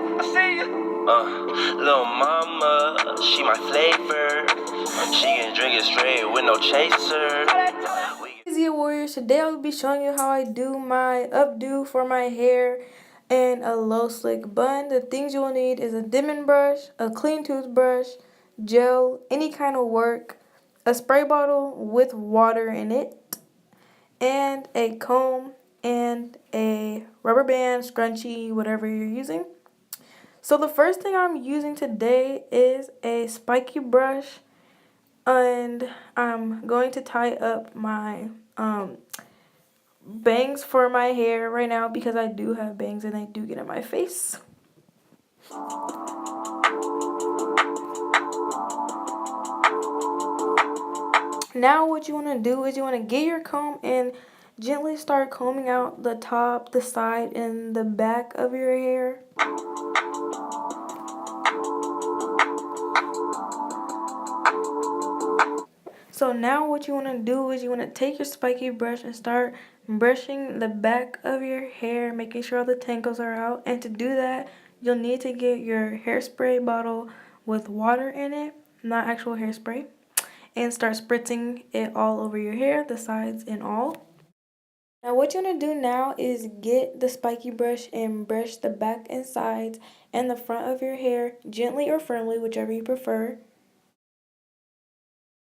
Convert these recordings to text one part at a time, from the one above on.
I see you. Little mama, she my flavor. She can drink it straight with no chaser. Easy Warriors, today I'll be showing you how I do my updo for my hair and a low slick bun. The things you will need is a dimming brush, a clean toothbrush, gel, any kind of work, a spray bottle with water in it, and a comb and a rubber band, scrunchie, whatever you're using. So the first thing I'm using today is a spiky brush, and I'm going to tie up my bangs for my hair right now because I do have bangs and they do get in my face. Now what you want to do is you want to get your comb and gently start combing out the top, the side, and the back of your hair. So now what you want to do is you want to take your spiky brush and start brushing the back of your hair, making sure all the tangles are out. And to do that, you'll need to get your hairspray bottle with water in it, not actual hairspray, and start spritzing it all over your hair, the sides and all. Now what you want to do now is get the spiky brush and brush the back and sides and the front of your hair gently or firmly, whichever you prefer.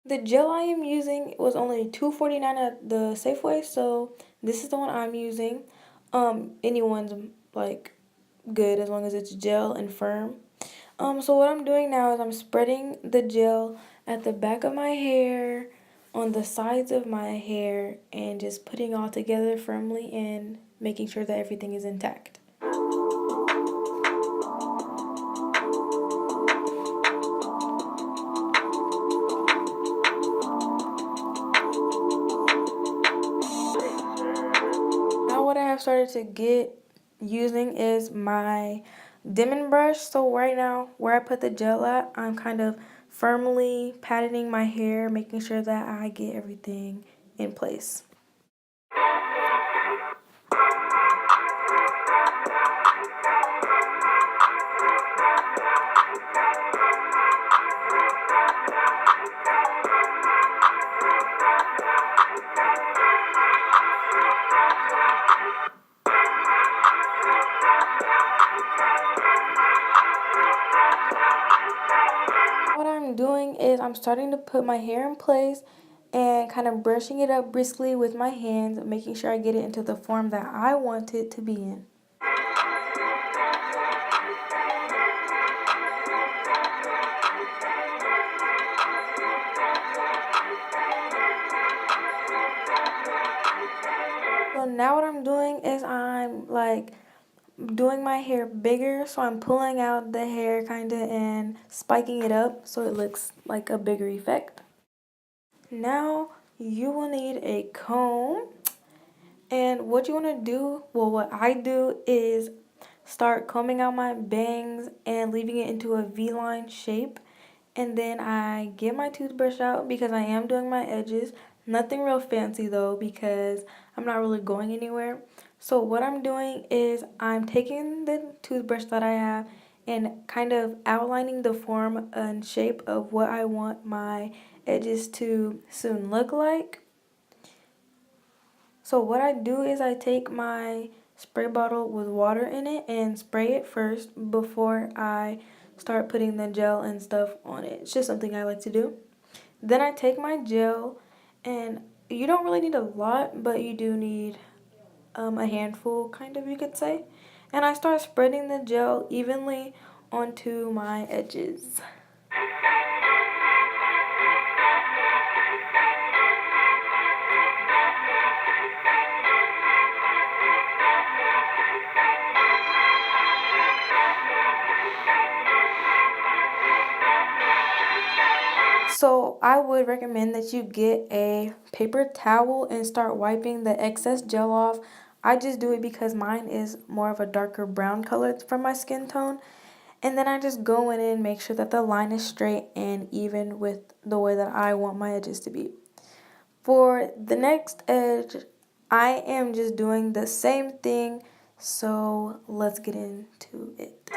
The gel I am using was only $2.49 at the Safeway, so this is the one I'm using. Anyone's like good as long as it's gel and firm. So what I'm doing now is I'm spreading the gel at the back of my hair, on the sides of my hair, and just putting it all together firmly and making sure that everything is intact. What I have started to get using is my dimming brush. So right now where I put the gel at, I'm kind of firmly patting my hair, making sure that I get everything in place. What I'm doing is I'm starting to put my hair in place and kind of brushing it up briskly with my hands, making sure I get it into the form that I want it to be in. So now what I'm doing is I'm like doing my hair bigger, so I'm pulling out the hair kind of and spiking it up so it looks like a bigger effect. Now you will need a comb, and what you want to do, well, what I do is start combing out my bangs and leaving it into a V-line shape, and then I get my toothbrush out because I am doing my edges. Nothing real fancy though because I'm not really going anywhere. So what I'm doing is I'm taking the toothbrush that I have and kind of outlining the form and shape of what I want my edges to soon look like. So what I do is I take my spray bottle with water in it and spray it first before I start putting the gel and stuff on it. It's just something I like to do. Then I take my gel, and you don't really need a lot, but you do need a handful, kind of, you could say. And I start spreading the gel evenly onto my edges. So I would recommend that you get a paper towel and start wiping the excess gel off. I just do it because mine is more of a darker brown color from my skin tone. And then I just go in and make sure that the line is straight and even with the way that I want my edges to be. For the next edge, I am just doing the same thing. So let's get into it.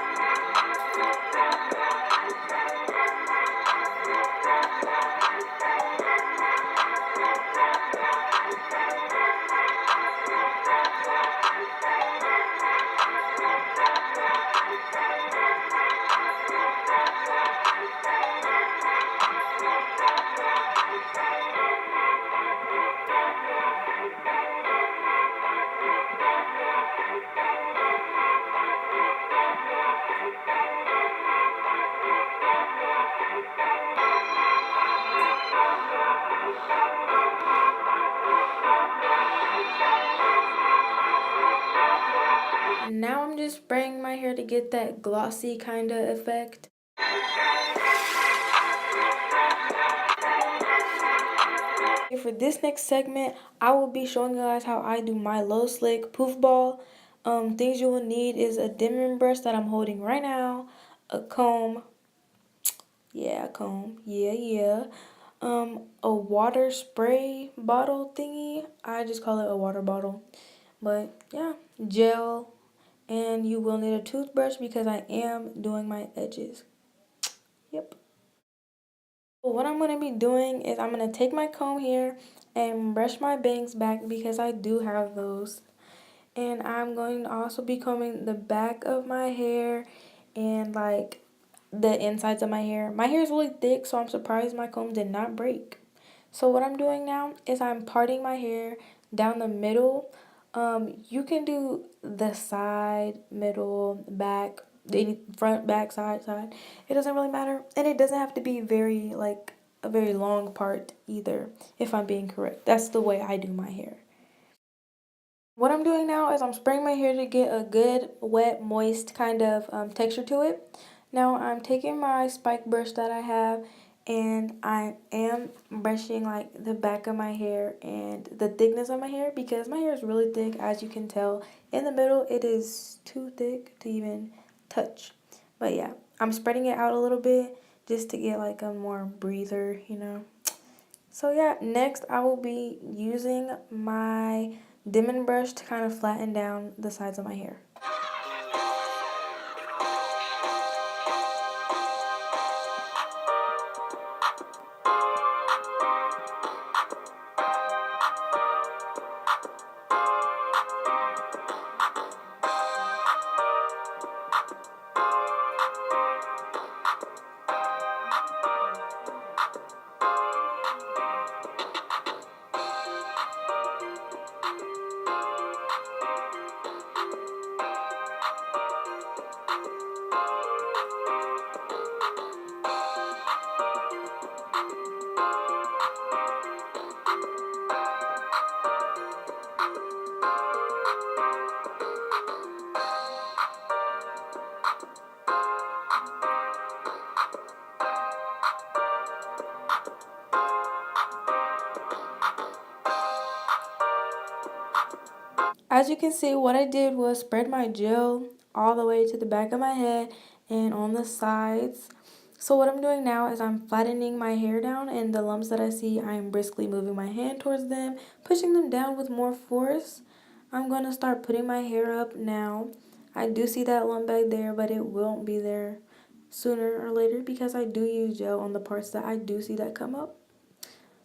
just spraying my hair to get that glossy kind of effect. For this next segment, I will be showing you guys how I do my low slick poof ball. Things you will need is a dimming brush that I'm holding right now, a comb, yeah, comb, yeah. A water spray bottle thingy. I just call it a water bottle. But yeah, gel, and you will need a toothbrush because I am doing my edges. Yep. What I'm going to be doing is I'm going to take my comb here and brush my bangs back because I do have those. And I'm going to also be combing the back of my hair and like the insides of my hair. My hair is really thick, so I'm surprised my comb did not break. So what I'm doing now is I'm parting my hair down the middle. You can do the side, middle, back, the front, back, side. It doesn't really matter. And it doesn't have to be very like a very long part either, if I'm being correct. That's the way I do my hair. What I'm doing now is I'm spraying my hair to get a good, wet, moist kind of texture to it. Now I'm taking my spike brush that I have and I am brushing like the back of my hair and the thickness of my hair because my hair is really thick, as you can tell. In the middle, it is too thick to even touch. But yeah, I'm spreading it out a little bit just to get like a more breather, you know. So yeah, next I will be using my dimming brush to kind of flatten down the sides of my hair. As you can see, what I did was spread my gel all the way to the back of my head and on the sides. So what I'm doing now is I'm flattening my hair down, and the lumps that I see, I'm briskly moving my hand towards them, pushing them down with more force. I'm going to start putting my hair up now. I do see that lump back there, but it won't be there sooner or later because I do use gel on the parts that I do see that come up.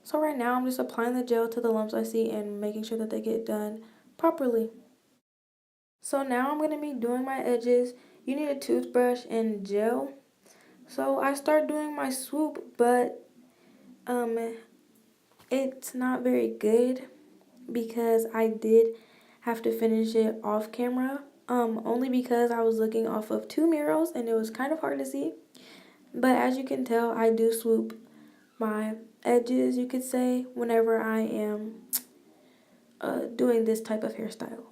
So right now I'm just applying the gel to the lumps I see and making sure that they get done properly. So now I'm going to be doing my edges. You need a toothbrush and gel. So I start doing my swoop, but it's not very good because I did have to finish it off camera. Only because I was looking off of two mirrors and it was kind of hard to see. But as you can tell, I do swoop my edges, you could say, whenever I am doing this type of hairstyle.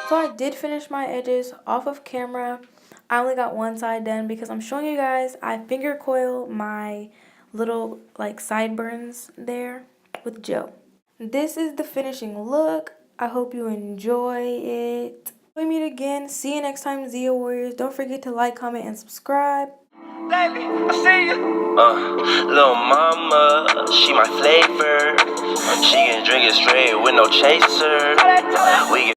So I did finish my edges off of camera. I only got one side done because I'm showing you guys I finger coil my little like sideburns there with gel. This is the finishing look. I hope you enjoy it. We meet again. See you next time, Zia Warriors. Don't forget to like, comment, and subscribe. Baby, I see you. Little mama, she my flavor. She can drink it straight with no chaser.